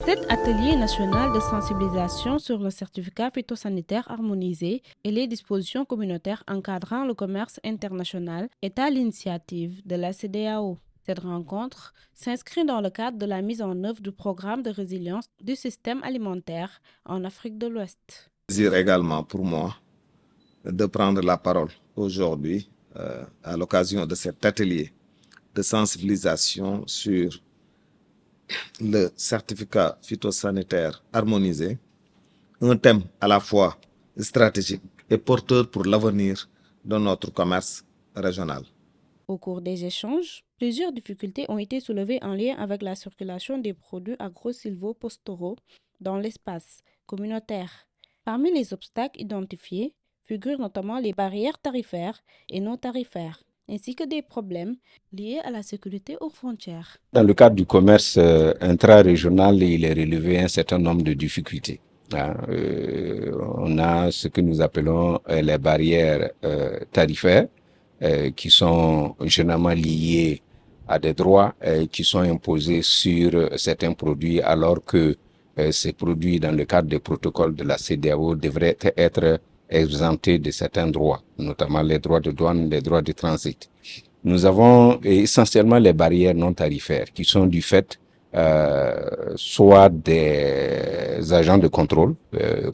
Cet atelier national de sensibilisation sur le certificat phytosanitaire harmonisé et les dispositions communautaires encadrant le commerce international est à l'initiative de la CEDEAO. Cette rencontre s'inscrit dans le cadre de la mise en œuvre du programme de résilience du système alimentaire en Afrique de l'Ouest. Plaisir également pour moi de prendre la parole aujourd'hui à l'occasion de cet atelier de sensibilisation sur le certificat phytosanitaire harmonisé, un thème à la fois stratégique et porteur pour l'avenir de notre commerce régional. Au cours des échanges, plusieurs difficultés ont été soulevées en lien avec la circulation des produits agro-silvopastoraux dans l'espace communautaire. Parmi les obstacles identifiés figurent notamment les barrières tarifaires et non tarifaires, ainsi que des problèmes liés à la sécurité aux frontières. Dans le cadre du commerce intra-régional, il est relevé un certain nombre de difficultés. On a ce que nous appelons les barrières tarifaires, qui sont généralement liées à des droits qui sont imposés sur certains produits, alors que ces produits, dans le cadre des protocoles de la CEDEAO, devraient être exemptés de certains droits, notamment les droits de douane, les droits de transit. Nous avons essentiellement les barrières non tarifaires qui sont du fait soit des agents de contrôle,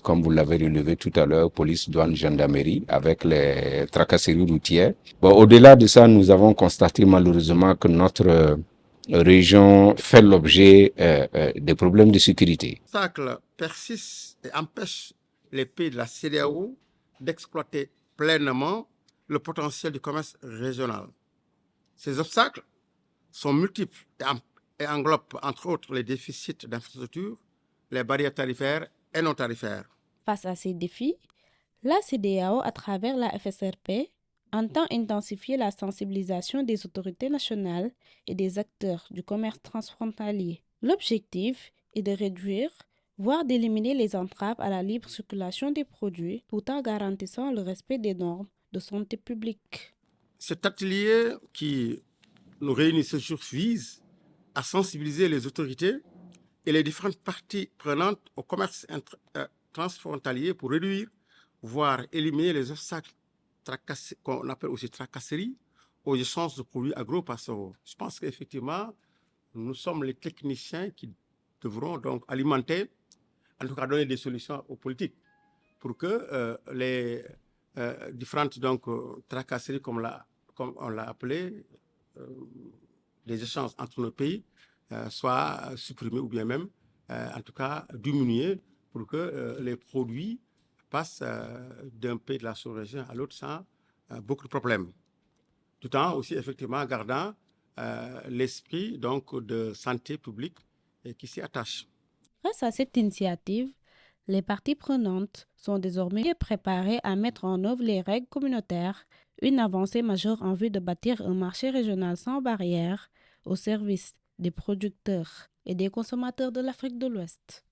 comme vous l'avez relevé tout à l'heure, police, douane, gendarmerie, avec les tracasseries routières. Bon, au-delà de ça, nous avons constaté malheureusement que notre région fait l'objet de problèmes de sécurité. Les obstacles persistent et empêchent les pays de la CEDEAO d'exploiter pleinement le potentiel du commerce régional. Ces obstacles sont multiples et englobent entre autres les déficits d'infrastructures, les barrières tarifaires et non tarifaires. Face à ces défis, la CEDEAO, à travers la FSRP, entend intensifier la sensibilisation des autorités nationales et des acteurs du commerce transfrontalier. L'objectif est de réduire, voire d'éliminer les entraves à la libre circulation des produits tout en garantissant le respect des normes de santé publique. Cet atelier qui nous réunit ce jour vise à sensibiliser les autorités et les différentes parties prenantes au commerce transfrontalier pour réduire, voire éliminer les obstacles qu'on appelle aussi tracasseries aux échanges de produits agro-pastoraux. Je pense qu'effectivement, nous sommes les techniciens qui devront donc alimenter, en tout cas donner des solutions aux politiques pour que les différentes tracasseries, comme on l'a appelé, les échanges entre nos pays soient supprimés ou bien même, en tout cas, diminués pour que les produits passent d'un pays de la sous-région à l'autre sans beaucoup de problèmes. Tout en aussi, effectivement, gardant l'esprit de santé publique qui s'y attache. Grâce à cette initiative, les parties prenantes sont désormais préparées à mettre en œuvre les règles communautaires, une avancée majeure en vue de bâtir un marché régional sans barrière au service des producteurs et des consommateurs de l'Afrique de l'Ouest.